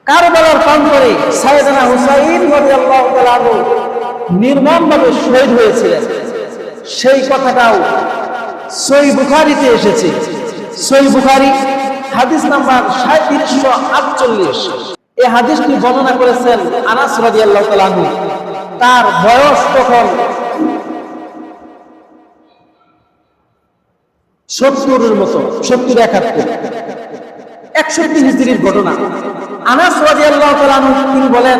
কারবালার প্রান্তরে সাইয়েদনা হুসাইন রাদিয়াল্লাহু তাআলা আনহু নির্মমভাবে শহীদ হয়েছিলেন, সেই কথাটাও সহিহ বুখারীতে এসেছে। সহিহ বুখারী হাদিস নাম্বার 3748। এই হাদিসটি বর্ণনা করেছেন আনাস রাদিয়াল্লাহু তাআলা আনহু। তার বয়স তখন 70-এর মতো, 70-71 61 হিজরির ঘটনা। আনাস রাদিয়াল্লাহু তাআলা আনহু তিনি বলেন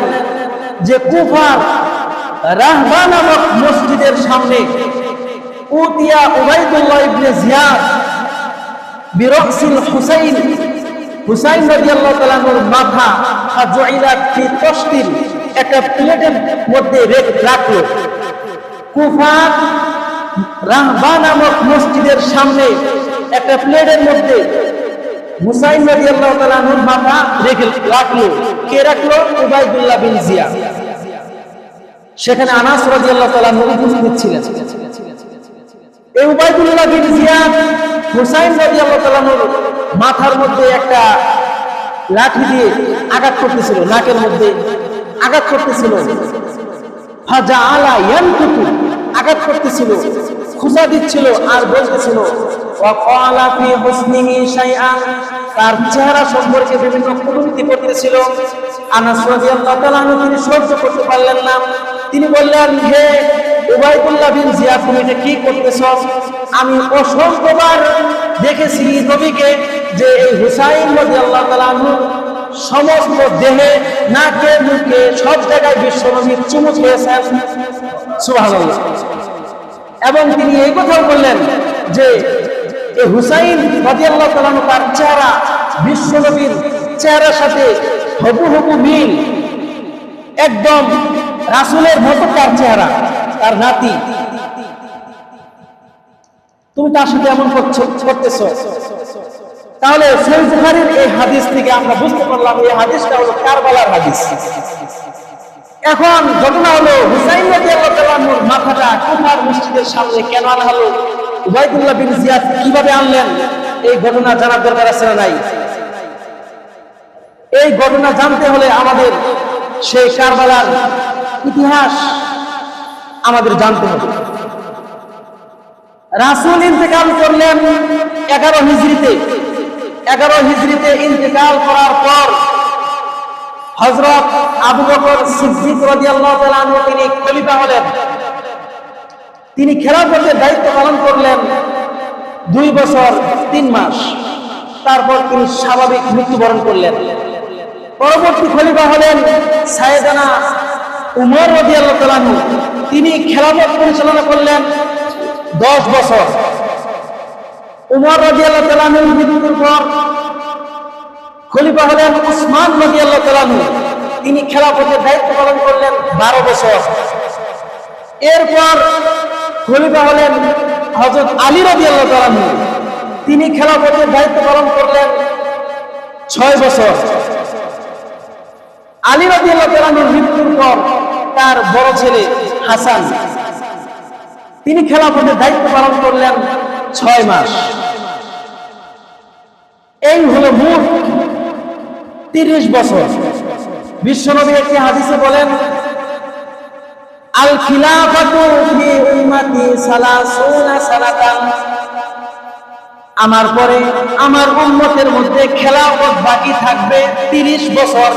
যে কুফার রাহবা নামক মসজিদের সামনে উতিয়া উবাইদুল্লাহ ইবনে জিয়াদ বিরাসিল হুসাইন, হুসাইন রাদিয়াল্লাহু তাআলা আনহুর মাথা ফাজুইলাত ফি তশতির একটা প্লেটের মধ্যে রাখলো। কুফার রাহবা নামক মসজিদের সামনে একটা প্লেটের মধ্যে হুসাইন রাদিয়াল্লাহু তাআলা আনহুর মাথা রাখলো। কে রাখলো? Ubaidullah bin Ziyad. সেখানে আনাস রাদিয়াল্লাহু তাআলা আনহু উপস্থিত ছিলেন। এই উবাইদুল্লাহ বিন জিয়াদ হুসাইন রাদিয়াল্লাহু তাআলা আনহুর মাথার মধ্যে একটা লাঠি দিয়ে আঘাত করতেছিল, নাকের মধ্যে আঘাত করতেছিল। ফাজাআলা ইয়ানকুতু, আঘাত করতেছিল, খুঁজা দিচ্ছিল আর বলতেছিল ওয়া ক্বালা ফি হুসনিহি শাইআন, তার চেহারা সম্পর্কে বিভিন্ন কটূক্তি করতেছিল। আনাস রাদিয়াল্লাহু তাআলা আনহু তিনি সহ্য করতে পারলেন না। তিনি বললেন, হে উবাইদুল্লাহ বিন জিয়াদ, তুমি এটা কি করতেছ? আমি অসংখ্যবার দেখেছি নবীকে যে এই হুসাইন রাদিয়াল্লাহু তাআলা আনহু সমস্ত দেহে, নাকে, মুখে সব জায়গায় বিশ্বনবীর চুমু খেয়েছেন। সুবহানাল্লাহ। এবং তিনি এই কথাও বললেন যে এই হুসাইন রাদিয়াল্লাহু তাআলা আনহু তার চেহারা বিশ্বনবীর চেহারার সাথে হুবহু মিল, একদম রাসূলের মতো তার চেহারা, তার নাতি। তুমি তার সাথে এমন করতেছ। তাহলে সহিহ বুখারীর এই হাদিস থেকে আমরা বুঝতে পারলাম এই হাদিসটা হলো কারবালার হাদিস। এখন ঘটনা হলো হুসাইন রাদিয়াল্লাহু তাআলা আনহুর মাথাটা কুফার মসজিদের সামনে কেন আনা হলো, উবাইদুল্লাহ বিন জিয়াদ কিভাবে আনলেন, এই ঘটনা জানার দরকার আছে না নাই? এই ঘটনা জানতে হলে আমাদের সেই কারবালার ইতিহাস আমাদের জানতে হবে। রাসূল ইন্তেকাল করলেন 11 হিজরিতে। 11 হিজরিতে ইন্তেকাল করার পর হযরত আবু বকর সিদ্দিক রাদিয়াল্লাহু তাআলা আনহু তিনি খলিফা হলেন। তিনি খেলাফতের দায়িত্ব পালন করলেন 2 বছর 3 মাস। তারপর তিনি স্বাভাবিক মৃত্যুবরণ করলেন। পরবর্তী খলিফা হলেন সাইয়েদনা উমর রাদিয়াল্লাহু তাআলা আনহু। তিনি খেলাফত পরিচালনা করলেন 10 বছর। উমর রাদিয়াল্লাহু তাআলা আনহুর মৃত্যুর পর খলিফা হলেন উসমান রাদিয়াল্লাহু তাআলা আনহু। তিনি খেলাফতের দায়িত্ব পালন করলেন 12 বছর। এরপর খলিফা হলেন হযরত আলী রাদিয়াল্লাহু তাআলা আনহু। তিনি খেলাফতের দায়িত্ব পালন করলেন 6 বছর। আলী রাদিয়াল্লাহু তাআলা আনহুর মৃত্যুর পর তার বড় ছেলে হাসান, তিনি খেলাফতের দায়িত্ব পালন করলেন 6 মাস। এই হলো মোট 30 বছর। বিশ্বনবী একটি হাদিসে বলেন, আল খিলাফাতু ফি উম্মতি 30 সানাতান, আমার পরে আমার উম্মতের মধ্যে খেলাফত বাকি থাকবে 30 বছর।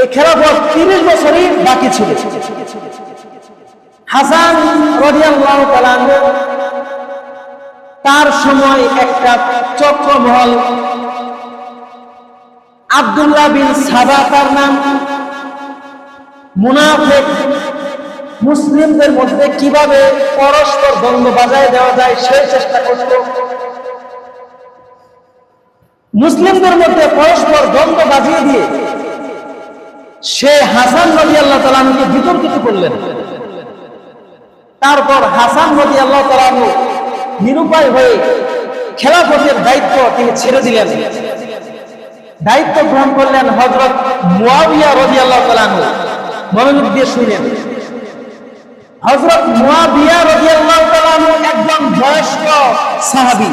এই খেলাফত 30 বছরই বাকি ছিল। হাসান রাদিয়াল্লাহু তাআলা আনহু তার সময় একটা চক্রমহল, আব্দুল্লাহ বিন সাবা তার নাম, মুনাফিক, মুসলিমদের মধ্যে কিভাবে পরস্পর দ্বন্দ্ব বাজায় দেওয়া যায় সেই চেষ্টা করত। মুসলিমদের মধ্যে পরস্পর দ্বন্দ্ব বাজিয়ে দিয়ে সে হাসান রাদিয়াল্লাহু তাআলা আনহুকে বিতর্কিত করলেন। তারপর হাসান রাদিয়াল্লাহু তাআলা আনহু নিরুপায় হয়ে খেলাফতের দায়িত্ব তিনি ছেড়ে দিলেন। দায়িত্ব গ্রহণ করলেন হযরত মুয়াবিয়া রাদিয়াল্লাহু তাআলা আনহু। মনোযোগ দিয়ে শুনেন, হযরত মুয়াবিয়া রাদিয়াল্লাহু তাআলা আনহু একজন বয়স্ক সাহাবী,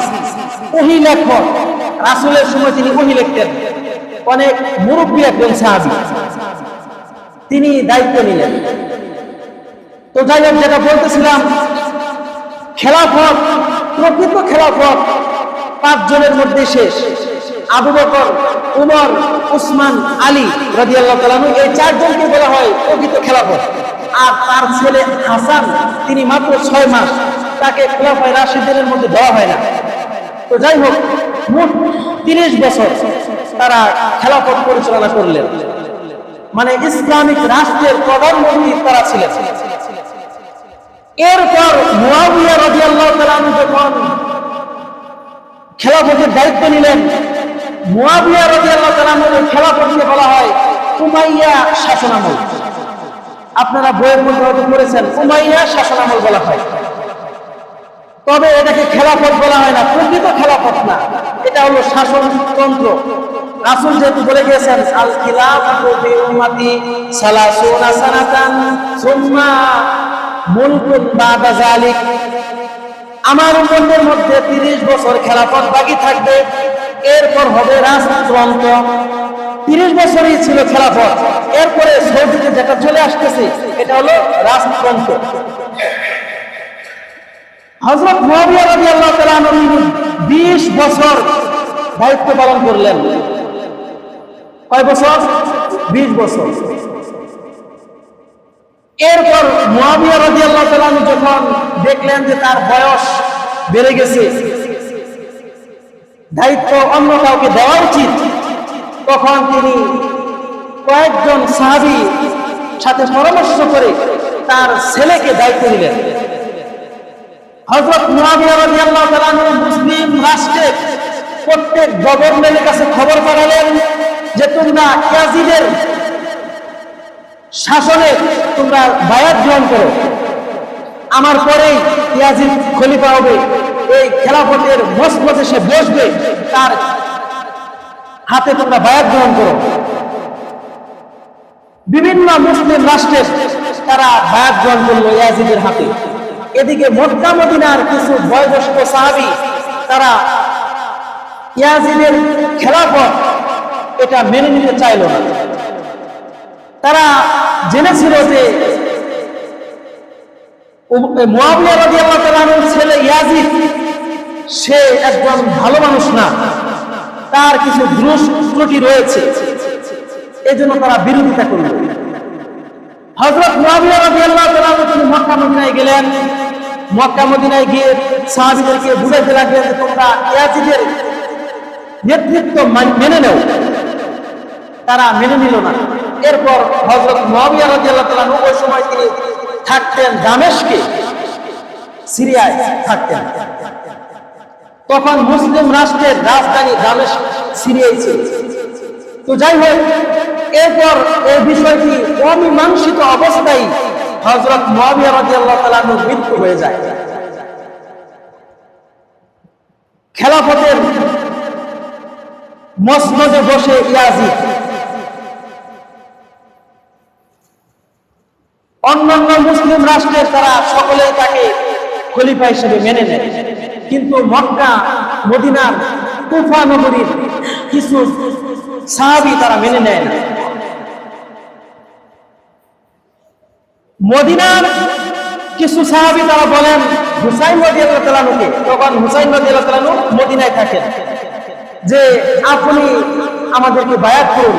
ওহী লেখক। রাসূলের সময় তিনি ওহী লিখতেন। অনেক মুরব্বী একজন সাহাবী, তিনি দায়িত্ব নিলেন। তো যাই হোক, যেটা বলতেছিলাম, খেলাফত, প্রকৃত খেলাফত 5 জনের মধ্যে শেষ। আবু বকর, উমর, উসমান, আলী রাদিয়াল্লাহু তাআলা আনহু, এই 4 জনকে বলা হয় প্রকৃত খেলাফত। আর তার ছেলে হাসান, তিনি মাত্র 6 মাস, তাকে খোলাফায়ে রাশিদিনের মধ্যে দেওয়া হয় না। তো যাই হোক, মোট 30 বছর তারা খেলাফত পরিচালনা করলেন, মানে ইসলামিক রাষ্ট্রের প্রধানমন্ত্রী তারা ছিলেন। এরপর মুয়াবিয়া রাদিয়াল্লাহু তাআলা আনহু যখন খেলাফতের দায়িত্ব নিলেন, মুয়াবিয়া রাদিয়াল্লাহু তাআলা আনহুর খেলাফতকে বলা হয় উমাইয়া শাসনামল। আপনারা বইয়ের মধ্যে হয়তো পড়েছেন, উমাইয়া শাসনামল বলা হয়। তবে এটাকে খেলাফত বলা হয় না, প্রকৃত খেলাফত না, এটা হলো শাসনতন্ত্র। রাসূল যেহেতু বলে গিয়েছেন, আল খিলাফাতু ফি উম্মতি 30 সানাতান সুম্মা মুলকুন বাদা যালিক, আমার উম্মতের মধ্যে 30 বছর খেলাফত বাকি থাকবে, এরপর হবে রাজতন্ত্র। 30 বছরই ছিল খেলাফত, এরপরে সৌদিতে যেটা চলে আসতেছে এটা হলো রাজতন্ত্র। হযরত মুয়াবিয়া রাদিয়াল্লাহু তাআলা আনহু 20 বছর দায়িত্ব পালন করলেন। কয় বছর? 20 বছর। এরপর মুয়াবিয়া রাদিয়াল্লাহু তাআলা আনহু যখন দেখলেন যে তার বয়স বেড়ে গেছে, দায়িত্ব অন্য কাউকে দেওয়া উচিত, তখন তিনি কয়েকজন সাহাবী সাথে পরামর্শ করে তার ছেলেকে দায়িত্ব দিলেন। হযরত মুয়াবিয়া রাদিয়াল্লাহু তাআলা আনহু মুসলিম রাষ্ট্রের প্রত্যেক গভর্নরের কাছে খবর পাঠালেন যে তোমরা ইয়াজিদের শাসনে তোমরা বায়াত গ্রহণ করো, আমার পরেই ইয়াজিদ খলিফা হবে, এই খেলাফতের মসনদে সে বসবে, তার হাতে তোমরা বায়াত গ্রহণ করো। বিভিন্ন মুসলিম রাষ্ট্রের তারা বায়াত গ্রহণ করলো ইয়াজিদের হাতে। এদিকে মক্কা মদিনার কিছু বয়োজ্যেষ্ঠ সাহাবী তারা ইয়াজিদের খেলাফত এটা মেনে নিতে চাইল না। তারা জেনেছিল যে মুয়াবিয়া রাদিয়াল্লাহু তাআলা আনহুর ছেলে ইয়াজিদ সে একজন ভালো মানুষ না, তার কিছু দোষ ত্রুটি রয়েছে, এজন্য তারা বিরোধিতা করল। হযরত মুয়াবিয়া রাদিয়াল্লাহু তাআলা আনহু তিনি মক্কা মদিনায় গেলেন। মক্কা মদিনায় গিয়ে সাহাবীদেরকে বুঝাইতে লাগলেন যে তোমরা ইয়াজিদের নেতৃত্ব মেনে নাও। তারা মেনে নিল না। এরপর হযরত মুয়াবিয়া রাদিয়াল্লাহু তাআলা আনহু ওই সময় তিনি থাকতেন দামেস্কে, সিরিয়ায় থাকতেন। তখন মুসলিম রাষ্ট্রের রাজধানী দামেস্ক সিরিয়ায় ছিল। তো যাই হোক, এরপর এই বিষয়টি অমীমাংসিত অবস্থায় হযরত মুয়াবিয়া রাদিয়াল্লাহু তাআলা আনহুর মৃত্যু হয়ে যায়। খেলাফতের মসনদে বসে ইয়াজিদ, অন্যান্য মুসলিম রাষ্ট্রের তারা সকলেই তাকে খলিফা হিসেবে মেনে নেয়, কিন্তু মক্কা মদিনার কুফা নগরীর কিছু সাহাবী তারা মেনে নেয় না। মদিনার কিছু সাহাবী তারা বলেন হুসাইন রাদিয়াল্লাহু তাআলা আনহুকে, তখন হুসাইন রাদিয়াল্লাহু তাআলা আনহু মদিনায় থাকেন, যে আপনি আমাদেরকে বায়াত করুন,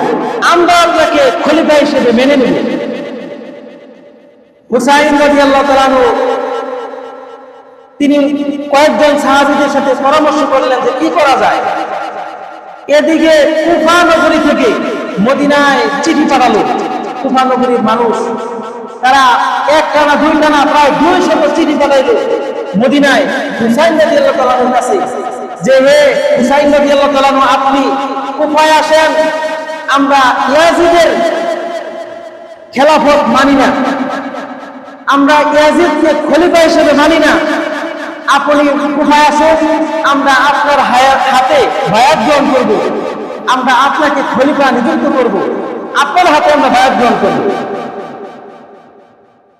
আমরা আপনাকে খলিফা হিসেবে মেনে নেব। হুসাইন রাদিয়াল্লাহু তাআলা আনহু তিনি কয়েকজন সাহাবীদের সাথে পরামর্শ করলেন যে কি করা যায়। এদিকে কুফা নগরী থেকে মদিনায় চিঠি পাঠালো কুফা নগরীর মানুষ, তারা একটানা দুইটানা প্রায় 200 চিঠি পাঠাইলো মদিনায় হুসাইন রাদিয়াল্লাহু তাআলা আনহুর কাছে, যে হে হুসাইন রাদিয়াল্লাহু তাআলা আনহু, আপনি কুফায় আসেন, আমরা ইয়াজিদের খেলাফত মানি না, আমরা ইয়াজিদকে খলিফা হিসেবে মানি না, আপনি কুফায় আসেন, আমরা আপনার হাতে বায়াত গ্রহণ করব, আমরা আপনাকে খলিফা নিযুক্ত করব, আপনার হাতে আমরা বায়াত গ্রহণ করব।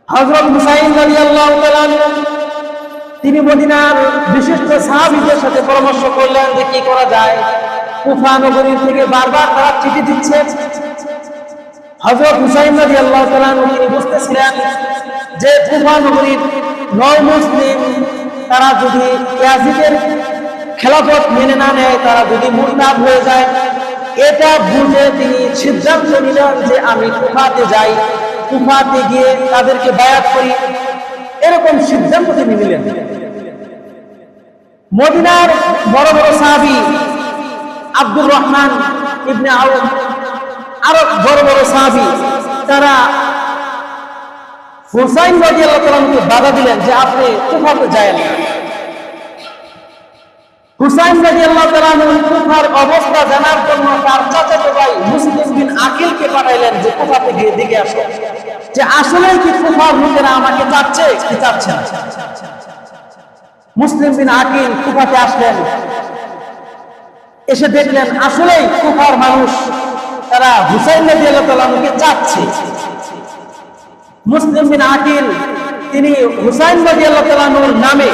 হযরত হুসাইন রাদিয়াল্লাহু তাআলা আনহু তিনি মদিনার বিশিষ্ট সাহাবীদের সাথে পরামর্শ করলেন যে কি করা যায়। কুফা নগরী থেকে বারবার তারা চিঠি দিচ্ছে। হযরত হুসাইন রাদিয়াল্লাহু তাআলা তিনি বুঝতেছিলেন যে কুফা নগরীর নয়-মুসলিম তারা যদি ইয়াজিদের খেলাফত মেনে না নেয়, তারা যদি মুরতাদ হয়ে যায়, এটা বুঝে তিনি সিদ্ধান্ত নিলেন যে আমি কুফাতে যাই, কুফাতে গিয়ে তাদেরকে বায়াত করি। এরকম সিদ্ধান্ত তিনি নিলেন। মদিনার বড় বড় সাহাবী আব্দুর রহমান ইবনে আউফ, আরো বড় বড় সাহাবী, তারা হুসাইন রাদিয়াল্লাহু তাআলাকে বাধা দিলেন যে আপনি কুফাতে যায়েন না। হুসাইন রাদিয়াল্লাহু তাআলা কুফার অবস্থা জানার জন্য তার চাচাতো ভাই মুসলিম বিন আকিলকে পাঠাইলেন যে কুফাতে গিয়ে দেখে আসো যে আসলেই কি কুফার লোকেরা আমাকে চাচ্ছে কি চাচ্ছে না। মুসলিম বিন আকিল কুফাতে আসলেন, এসে দেখলেন আসলেই কুফার মানুষ তারা হুসাইন রাদিয়াল্লাহু তাআলাকে চাচ্ছে। মুসলিম বিন আকিল তিনি হুসাইন রাদিয়াল্লাহু তাআলার নামে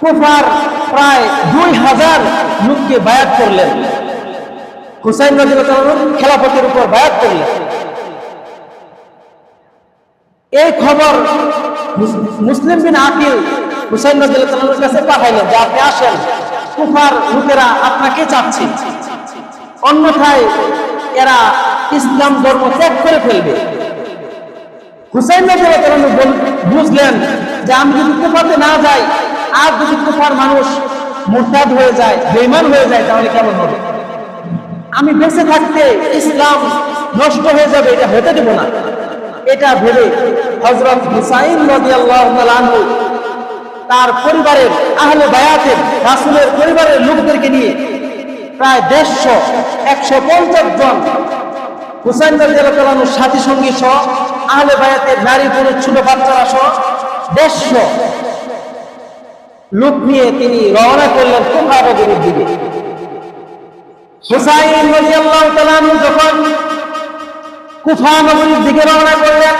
কুফার প্রায় 2000 লোককে বায়াত করলেন, হুসাইন রাদিয়াল্লাহু তাআলার খেলাফতের উপর বায়াত করলেন। এই খবর মুসলিম বিন আকিল হুসাইন রাদিয়াল্লাহু তাআলার কাছে পাঠাইলেন যে আপনি আসেন, কুফার লোকেরা আপনাকে চাচ্ছে, অন্যথায় এরা ইসলাম ধর্ম ত্যাগ করে ফেলবে। হুসাইন রাদিয়াল্লাহু তাআলা বুঝলেন যে আমি যদি কুফাতে না যাই আর যদি কুফার মানুষ মুরতাদ হয়ে যায়, বেঈমান হয়ে যায়, তাহলে কেমন হবে? আমি বেঁচে থাকতে ইসলাম নষ্ট হয়ে যাবে, এটা হতে দেব না। এটা ভেবে হযরত হুসাইন রাদিয়াল্লাহু তাআলা আনহু তার পরিবারের আহলে বায়াতের রাসূলের পরিবারের লোকদেরকে নিয়ে প্রায় 150 জন হুসাইন রাদিয়াল্লাহু তাআলার সাথী সঙ্গী সহ আহলে বায়াতের নারী পুরুষ ছোট বাচ্চারা সহ 150 লোক নিয়ে তিনি রওনা করলেন কুফা নগরীর দিকে। হুসাইন রাদিয়াল্লাহু তাআলা যখন কুফা নগরীর দিকে রওনা করলেন,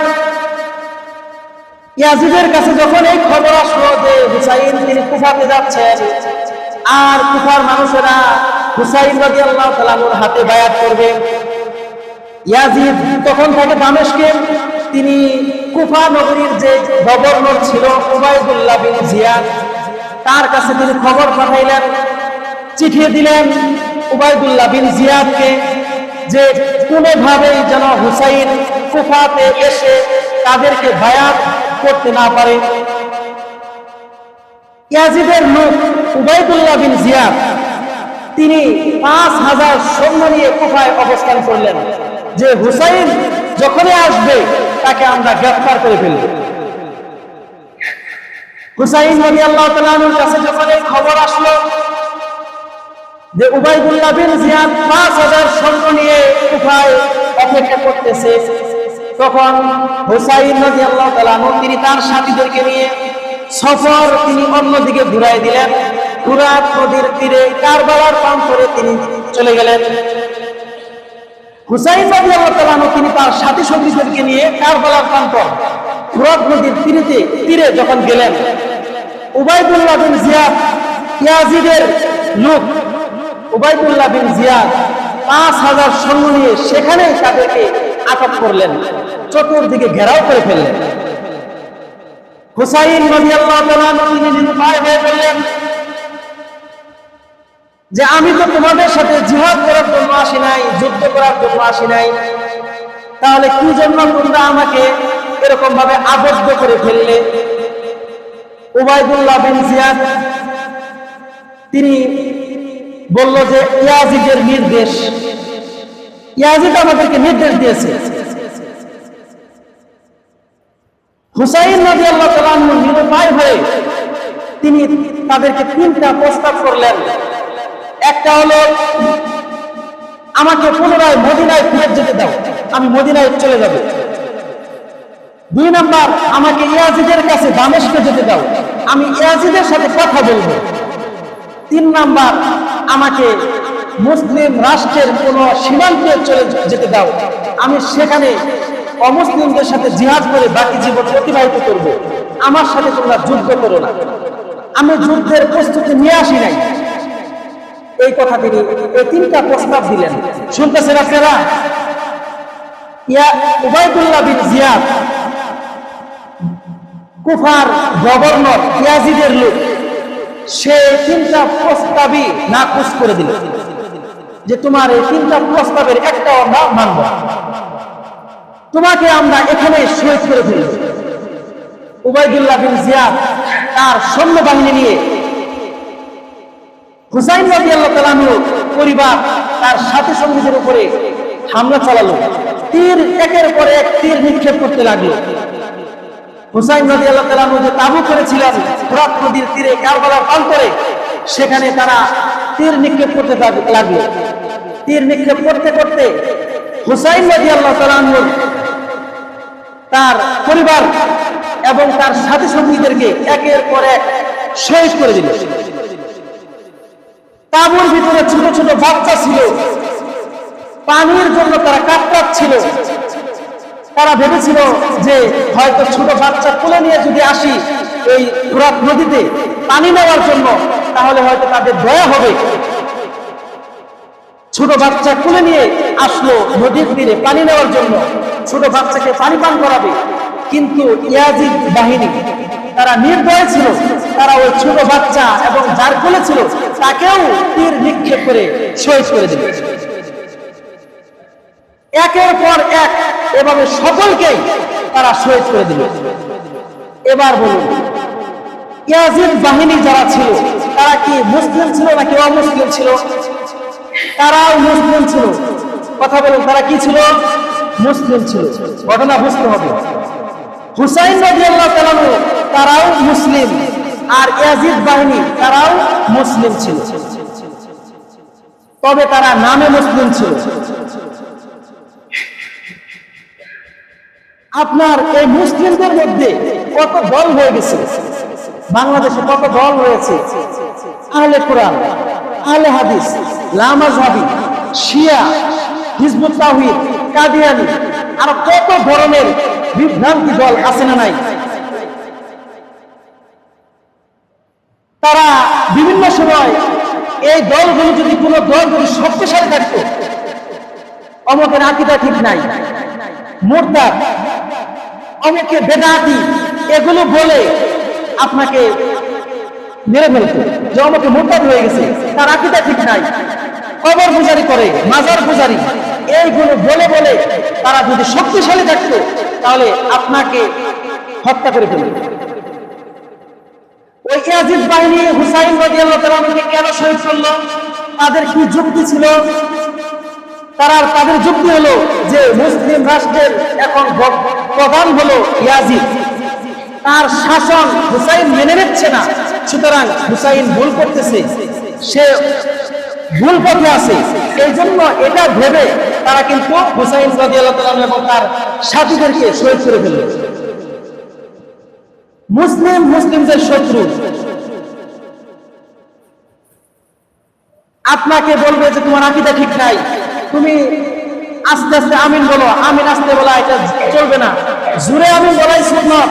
ইয়াজিদের কাছে যখন এই খবর আসলো যে হুসাইন তিনি কুফাতে যাচ্ছেন আর কুফার মানুষেরা হুসাইন রাদিয়াল্লাহু তাআলার হাতে বায়াত করবে, ইয়াজিদ তখন থাকে দামেস্কে। তিনি কুফা নগরীর যে গভর্নর ছিল উবাইদুল্লাহ বিন জিয়াদ, তার কাছে তিনি খবর পাঠাইলেন, চিঠি দিলেন উবাইদুল্লাহ বিন জিয়াদকে যে কোনোভাবেই যেন হুসাইন কুফাতে এসে তাদেরকে বায়াত করতে না পারে। ইয়াজিদের লোক উবাইদুল্লাহ বিন জিয়াদ তিনি 5000 সৈন্য নিয়ে কুফায় অবস্থান করলেন যে হুসাইন যখনই আসবে তাকে আমরা গ্রেফতার করে ফেলব। হুসাইন রাদিয়াল্লাহু তাআলার কাছে যখন এই খবর আসলো যে উবাইদুল্লাহ বিন জিয়াদ 5000 সৈন্য নিয়ে কুফায় অপেক্ষা করতেছে, তখন হুসাইন রাদিয়াল্লাহু তাআলা তিনি তার সাথীদেরকে নিয়ে সফর তিনি অন্যদিকে ঘুরাই দিলেন। ফুরাত নদীর তীরে কারবালার প্রান্তরে তিনি চলে গেলেন। হুসাইন রাদিয়াল্লাহু তাআলা তিনি তার সাথী সঙ্গীদেরকে নিয়ে কারবালার প্রান্তর ফুরাত নদীর তীরে যখন গেলেন, উবাইদুল্লাহ বিন জিয়াদ ইয়াজিদের লোক উবাইদুল্লাহ বিন জিয়াদ 5000 সৈন্য নিয়ে সেখানেই তাদেরকে আটক করলেন, চতুর্দিকে ঘেরাও করে ফেললেন। হুসাইন রাদিয়াল্লাহু তাআলা তিনি নিরুপায় হয়ে বললেন যে আমি তো তোমাদের সাথে জিহাদ করার জন্য আসি নাই, যুদ্ধ করার জন্য আসি নাই, তাহলে কি জন্য তোমরা আমাকে এরকম ভাবে আবদ্ধ করে ফেললে? উবাইদুল্লাহ বিন জিয়াদ তিনি বলল যে ইয়াজিদের নির্দেশ, ইয়াজিদ আমাদেরকে নির্দেশ দিয়েছে। হুসাইন রাদিয়াল্লাহু তাআলা নিরুপায় হয়ে তিনি তাদেরকে 3টা প্রস্তাব করলেন। একটা হলো আমাকে পুনরায় মদিনায় ফিরে যেতে দাও, আমি মদিনায় চলে যাব। 2 নাম্বার, আমাকে ইয়াজিদের কাছে দামেস্কে যেতে দাও, আমি ইয়াজিদের সাথে কথা বলবো। 3 নাম্বার, আমাকে মুসলিম রাষ্ট্রের কোন সীমান্তে চলে যেতে দাও, আমি সেখানে অমুসলিমদের সাথে জিহাদ করে বাকি জীবন অতিবাহিত করব। আমার সাথে তোমরা যুদ্ধ করো না, আমি যুদ্ধের প্রস্তুতি নিয়ে আসি নাই। এই কথা তিনি এই তিনটা প্রস্তাব দিলেন। শুনতেছেন আপনারা? উবাইদুল্লাহ বিন জিয়াদ, কুফার গভর্নর, ইয়াজিদের লোক, সে তিনটা প্রস্তাবই নাকচ করে দিল যে তোমার এই তিনটা প্রস্তাবের একটাও আমরা মানব, তোমাকে আমরা এখানে শহীদ করে ফেলব। উবাইদুল্লাহ বিন জিয়াদ তার সৈন্যবাহিনী নিয়ে হুসাইন রাদিয়াল্লাহু তাআলা আনহু পরিবার তার সাথী সঙ্গীদের উপরে হামলা চালালো। তীর একের পর এক তীর নিক্ষেপ করতে লাগলো। হুসাইন রাদিয়াল্লাহু তাআলা আনহু যে তাবু করেছিলেন ফোরাত নদীর তীরে কারবালার প্রান্তরে, সেখানে তারা তীর নিক্ষেপ করতে লাগলো। তীর নিক্ষেপ করতে করতে হুসাইন রাদিয়াল্লাহু তাআলা আনহু তার পরিবার এবং তার সাথী সঙ্গীদেরকে একের পর এক শহীদ করে দিল। তাঁবুর ভিতরে ছোট ছোট বাচ্চা ছিল, পানির জন্য তারা কাতরাচ্ছিল। তারা ভেবেছিল যে হয়তো ছোট বাচ্চা কোলে নিয়ে যদি আসি এই ফোরাত নদীতে পানি নেওয়ার জন্য, তাহলে হয়তো তাদের দয়া হবে। ছোট বাচ্চা কোলে নিয়ে আসলো নদীর তীরে পানি নেওয়ার জন্য, ছোট বাচ্চাকে পানি পান করাবে। কিন্তু ইয়াজিদ বাহিনী তারা নির্দয় ছিল, তারা ওই ছোট বাচ্চা এবং যার কোলে ছিল তাকেও তীর নিক্ষেপ করে শহীদ করে দিল। একের পর এক এভাবে সকলকেই তারা শহীদ করে দিল। এবার বলুন, ইয়াজিদ বাহিনী যারা ছিল তারা কি মুসলিম ছিল নাকি অমুসলিম ছিল? তারাও মুসলিম ছিল। কথা বলুন, তারা কি ছিল? মুসলিম ছিল। ঘটনা বুঝতে হবে। হুসাইন রাদিয়াল্লাহু তাআলা আনহু তারাও মুসলিম, আর ইয়াজিদ বাহিনী তারাও মুসলিম ছিল, তবে তারা নামে মুসলিম ছিল। আপনার এই মুসলিমদের মধ্যে কত দল হয়ে গেছে, বাংলাদেশে কত দল রয়েছে, আহলে কোরআন, আহলে হাদিস, লামাযহাবী, শিয়া, হিজবুত তাওহীদ, কাদিয়ানী, আর কত ধরনের বিভ্রান্তি দল আছে না নাই? তারা বিভিন্ন সময় এই দলগুলো যদি কোনো দল যদি শক্তিশালী থাকতো, অমুকের আকীদা ঠিক নাই, মুরতাদ, অমুকে বেদাতি, এগুলো বলে আপনাকে মেরে ফেলতো যে অমুকে মুরতাদ হয়ে গেছে, তার আকীদা ঠিক নাই, কবর পূজারি করে, মাজার পূজারি, এইগুলো বলে বলে তারা যদি শক্তিশালী থাকতো তাহলে আপনাকে হত্যা করে ফেলতো। ওই ইয়াজিদ বাহিনী হুসাইন রাদিয়াল্লাহু তাআলা আনহুকে কেন শহীদ করলো? তাদের কি যুক্তি ছিল? তাদের যুক্তি হলো যে মুসলিম রাষ্ট্রের এখন প্রধান হলো ইয়াজিদ, তার শাসন হুসাইন মেনে নিচ্ছে না, সুতরাং হুসাইন ভুল করতেছে, সে ভুল পথে আছে। এই জন্য এটা ভেবে তারা কিন্তু হুসাইন রাদিয়াল্লাহু তাআলা আনহু এবং তার সাথীদেরকে শহীদ করে ফেলল। মুসলিমদের শত্রু আপনাকে বলবে যে তোমার আকীদা ঠিক নাই, তুমি আস্তে আস্তে আমিন বলো, আমিন আস্তে বলা এটা চলবে না, জোরে আমিন বলাই সুন্নাত,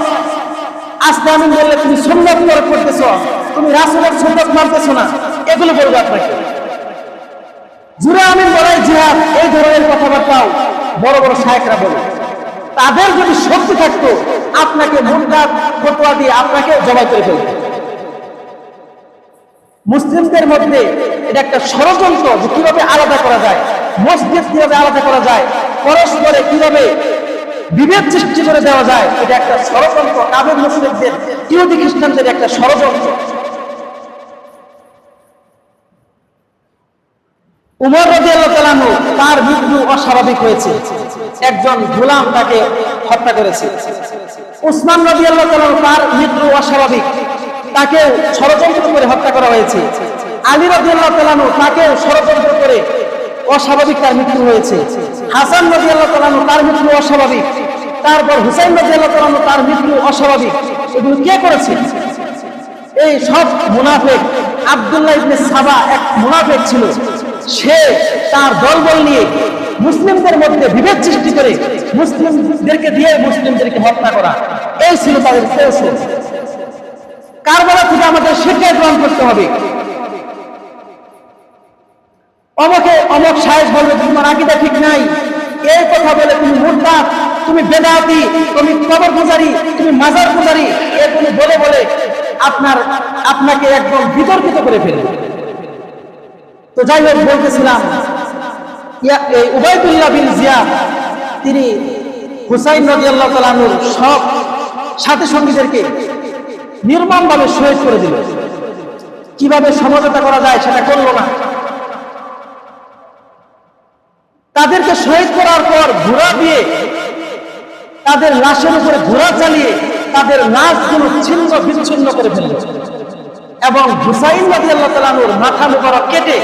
আস্তে আমিন বললে তুমি সুন্নাত করতেছো, তুমি রাসূলের সুন্নাত মানতেছো না, এগুলো বলবে আপনাকে। জোরে আমিন বলাই জিহাদ, এই ধরনের কথাবার্তাও বড় বড় শায়েখরা বলে। তাদের যদি শক্তি থাকতো আপনাকে মুরতাদ ফতোয়া দিয়ে আপনাকে জবাই করে ফেলতো। মুসলিমদের মধ্যে এটা একটা ষড়যন্ত্র যে কিভাবে আলাদা করা যায়, মসজিদ কিভাবে আলাদা করা যায়, পরস্পরে কিভাবে বিভেদ সৃষ্টি করে দেওয়া যায়, এটা একটা ষড়যন্ত্র, কাফের মুশরিকদের, ইহুদি খ্রিস্টানদের একটা ষড়যন্ত্র। উমর রাদিয়াল্লাহু তাআলা আনহু তার মৃত্যু অস্বাভাবিক হয়েছে, একজন গোলাম তাকে হত্যা করেছে। উসমান রাদিয়াল্লাহু তাআলা আনহু তার মৃত্যু অস্বাভাবিক, তাকে ষড়যন্ত্র করে হত্যা করা হয়েছে। আলী রাদিয়াল্লাহু তাআলা আনহু তাকে ষড়যন্ত্র করে অস্বাভাবিক তার মৃত্যু হয়েছে। হাসান রাদিয়াল্লাহু তাআলা আনহু তার মৃত্যু অস্বাভাবিক, তারপর হুসাইন রাদিয়াল্লাহু তাআলা আনহু তার মৃত্যু অস্বাভাবিক। এগুলো কে করেছে? এই সব মুনাফিক। আব্দুল্লাহ ইবনে সাবা এক মুনাফিক ছিল, সে তার দলবল নিয়ে মুসলিমদের মধ্যে বিভেদ সৃষ্টি করে মুসলিমদেরকে দিয়ে মুসলিমদেরকে হত্যা করা, এই ছিল তাদের কৌশল। কারবালা থেকে আমাদের শিক্ষা গ্রহণ করতে হবে। অমুক সাহেব বলবে তোমার আকীদা ঠিক নাই, এই কথা বলে তুমি মুরতাদ, তুমি বেদাতি, তুমি কবর পূজারি, তুমি মাজার পূজারি, এগুলো বলে বলে আপনাকে একদম বিতর্কিত করে ফেলবে। তো যাই হোক, বলতেছিলাম উবাইদুল্লাহ বিন জিয়াদ তিনি হুসাইন রাদিয়াল্লাহু তাআলা আনহুর সব সাথী সঙ্গীদেরকে নির্মমভাবে শহীদ করে দিল। কিভাবে সমঝোতা করা যায় সেটা করলো না। তাদেরকে শহীদ করার পর ঘোড়া দিয়ে তাদের লাশের উপরে ঘোড়া চালিয়ে তাদের লাশগুলো ছিন্ন বিচ্ছিন্ন করে ফেলল এবং হুসাইন রাদিয়াল্লাহু তাআলা আনহুর মাথা মুবারক কেটে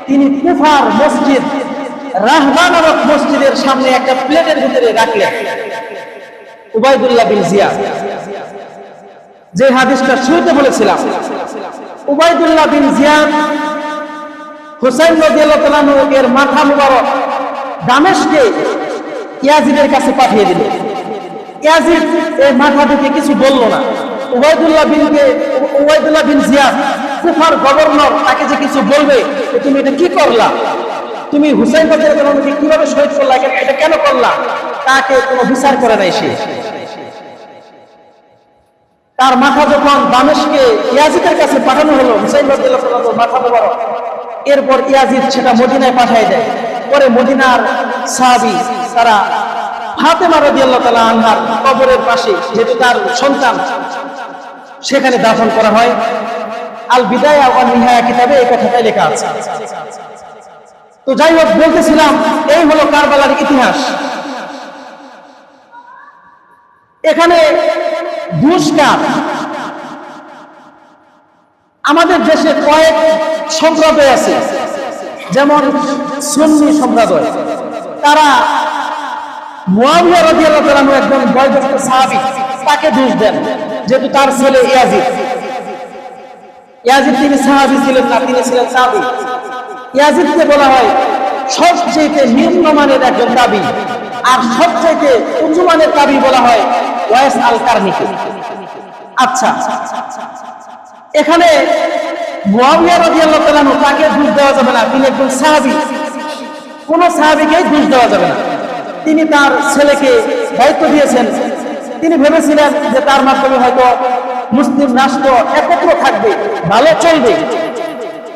তিনি কুফার মসজিদ রাহবা নামক মসজিদের সামনে একটা প্লেটের ভিতরে রাখলেন। উবাইদুল্লাহ বিন জিয়াদ, যে হাদিসটা শুরুতে বলেছিলাম, উবাইদুল্লাহ বিন জিয়াদ হুসাইন রাদিয়াল্লাহু তাআলা আনহু এর মাথা মুবারক দামেস্কে ইয়াজিদের কাছে পাঠিয়ে দিল। ইয়াজিদ এই মাথা দেখে কিছু বলল না। উবাইদুল্লাহ বিন জিয়াদ কুফার গভর্নর, তাকে যে কিছু বলবে, তুমি এটা কি করলা, তুমি হুসাইন রাদিয়াল্লাহু তাআলা আনহুকে কিভাবে শহীদ করলা, এটা কেন করলা, তাকে কোনো বিচার করে নাই সে। তার মাথা যখন দামেস্কে ইয়াজিদের কাছে পাঠানো হলো, হুসাইন রাদিয়াল্লাহু তাআলা আনহুর মাথা মুবারক, এরপর ইয়াজিদ সেটা মদিনায় পাঠিয়ে দেয়। পরে মদিনার সাহাবী তারা ফাতেমা রাদিয়াল্লাহু তাআলা আনহার কবরের পাশে, যেহেতু তার সন্তান, সেখানে দাফন করা হয়। আল বিদায়া ওয়ান নিহায়া কিতাবে এই কথাটাই লেখা আছে। তো যাই হোক, বলতেছিলাম এই হলো কারবালার ইতিহাস। এখানে দুষ্কার আমাদের দেশে কয়েক সম্প্রদায় আছে, যেমন সুন্নি সম্প্রদায়। তারা মুআবিয়া রাদিয়াল্লাহু তাআলা আনহু একজন বয়োজ্যেষ্ঠ সাহাবী, তাকে দোষ দেন, যেহেতু তার ছেলে ইয়াজিদ তিনি সাহাবী ছিলেন না, তিনি ছিলেন তাবী। ইয়াজিদকে বলা হয় সবচেয়ে নিম্নমানের একজন তাবী, আর সবচেয়ে উঁচু মানের তাবী বলা হয় ওয়াইস আল কারনীকে। আচ্ছা, এখানে মুআবিয়া রাদিয়াল্লাহু তাআলা আনহু তাকে দোষ দেওয়া যাবে না, তিনি একজন সাহাবী, কোন সাহাবীকেই দোষ দেওয়া যাবে না। তিনি তার ছেলেকে দায়িত্ব দিয়েছেন, তিনি ভেবেছিলেন যে তার মাধ্যমে হয়তো মুসলিম রাষ্ট্র একত্র থাকবে, ভালো চলবে,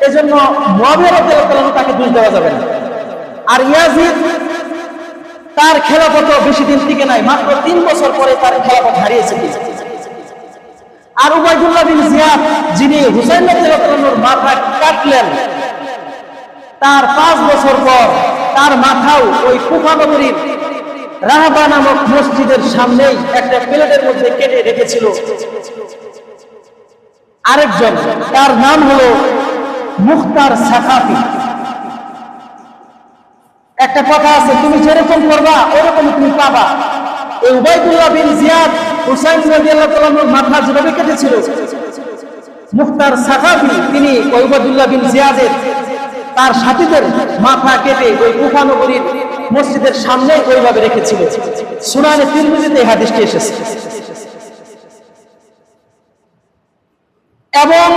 এজন্য মুআবিয়া রাদিয়াল্লাহু তাআলা আনহু তাকে দোষ দেওয়া যাবে না। আর ইয়াজিদ তার খেলাফত বেশি দিন টিকে নাই, মাত্র 3 বছর পরে তার খেলাফত হারিয়েছে। আর উবাইদুল্লাহ বিন জিয়াদ, যিনি হুসাইন রাদিয়াল্লাহু তাআলা আনহুর মাথা কাটলেন, তার 5 বছর পর তার মাথাও ওই কুফা নগরীর রাহবা নামক মসজিদের সামনেই একটা প্লেটের মধ্যে কেটে রেখেছিল আরেকজন, তার নাম হলো মুখতার সাকাফি। একটা কথা আছে, তুমি যেরকম করবা ওরকম তুমি পাবা। এই উবাইদুল্লাহ বিন জিয়াদ হুসাইন রাদিয়াল্লাহু তাআলা আনহুর মাথা যেভাবে কেটেছিল, মুখতার সাকাফি তিনি উবাইদুল্লাহ বিন জিয়াদের তার সাথীদের মাথা কেটে ওই কুফা নগরীর মসজিদের সামনে ওইভাবে রেখেছিল। সুনানে তিরমিজিতে এই হাদিসটি এসেছে। এবং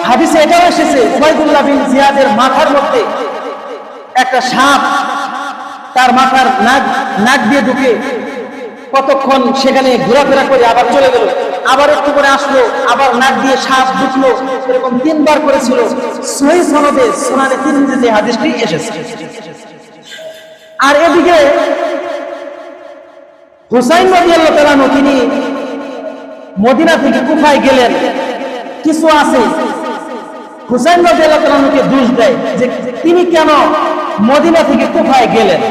হাদিসে এটাও এসেছে, উবাইদুল্লাহ বিন জিয়াদের মাথার মধ্যে একটা সাপ তার মাথার নাক দিয়ে ঢুকে কতক্ষণ সেখানে ঘোরাফেরা করে আবার চলে গেল, আবার একটু করে আসলো, আবার নাক দিয়ে সাপ ঢুকলো, এরকম 3 বার করেছিল। সহিহ সনদে সুনানে তিরমিজিতে হাদিসটি এসেছে। আর এদিকে হুসাইন রাদিয়াল্লাহু তাআলা আনহু তিনি মদিনা থেকে কুফায় গেলেন। কিছু আছে হুসাইন রাদিয়াল্লাহু তাআলা আনহুকে দোষ দেয় যে তিনি কেন মদিনা থেকে কুফায় গেলেন।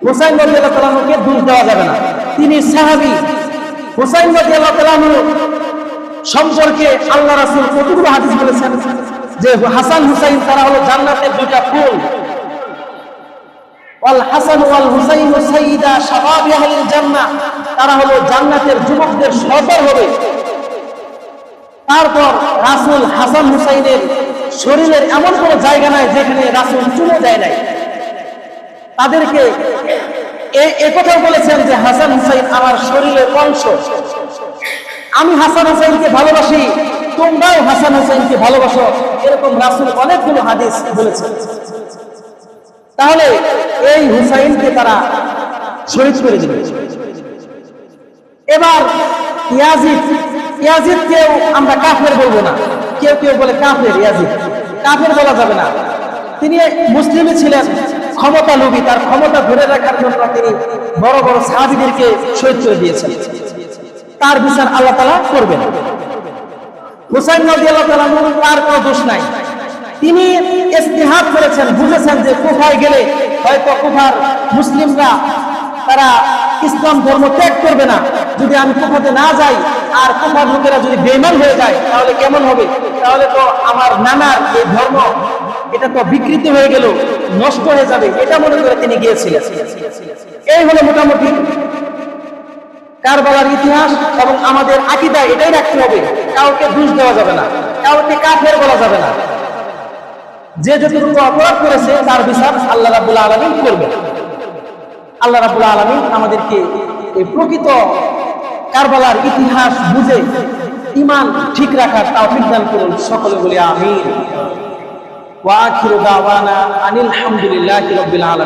হুসাইন রাদিয়াল্লাহু তাআলা আনহুকে দোষ দেওয়া যাবে না, তিনি সাহাবী। হুসাইন রাদিয়াল্লাহু তাআলা আনহু সম্পর্কে আল্লাহ রাসূল কতগুলো হাদিস বলেছেন যে হাসান হুসাইন তারা হলো জান্নাতের 2টা ফুল। ওয়াল হাসান ওয়াল হুসাইন সাইয়্যিদা শাবাবি আহলিল জান্নাহ, তারা হলো জান্নাতের যুবকদের সর্দার হবে। তারপর রাসূল হাসান হুসাইনের শরীরের এমন কোনো জায়গা নাই যেখানে রাসূল চুমো দেয় নাই। তাদেরকে এই কথাও বলেছেন যে হাসান হুসাইন আমার শরীরের অংশ, আমি হাসান হুসাইনকে ভালোবাসি, তোমরাও হাসান হুসাইনকে ভালোবাসো। এরকম রাসূল অনেকগুলো হাদিস বলেছেন। তাহলে এই হুসাইনকে তারা শহীদ করে দিবে। এবার ইয়াজিদকেও আমরা কাফের বলবো না। কেউ কেউ বলে কাফের, ইয়াজিদ কাফের বলা যাবে না। তিনি মুসলিমই ছিলেন, ক্ষমতা লোভী, তার ক্ষমতা ধরে রাখার জন্য তিনি বড় বড় সাহাবীদেরকে শহীদ করে দিয়েছেন। তার বিচার আল্লাহ তাআলা করবেন। হুসাইন রাদিয়াল্লাহু তাআলা তার কোনো দোষ নাই। তিনি ইজতিহাদ করেছেন, বুঝেছেন যে কুফায় গেলে হয়তো কুফার মুসলিমরা তারা ইসলাম ধর্ম ত্যাগ করবে না। যদি আমি কুফাতে না যাই আর কুফার লোকেরা যদি বেঈমান হয়ে যায় তাহলে কেমন হবে? তাহলে তো আমার নানার এই ধর্ম এটা তো বিকৃতি হয়ে গেল, নষ্ট হয়ে যাবে, এটা মনে করে তিনি গিয়েছিলেন। এই হলো মোটামুটি কারবালার ইতিহাস এবং আমাদের আকীদা এটাই রাখতে হবে। কাউকে দোষ দেওয়া যাবে না, কাউকে কাফের বলা যাবে না। যে যতটুকু অপরাধ করেছে তার বিচার আল্লাহ রাব্বুল আলামিন করবেন। আল্লাহ রাব্বুল আলামিন আমাদেরকে এই প্রকৃত কারবালার ইতিহাস বুঝে ঈমান ঠিক রাখার তৌফিক দান করুন। সকলে বলি আমিন। ওয়া আখিরু দাওয়ানা আনিল হামদুলিল্লাহি রাব্বিল আলামিন।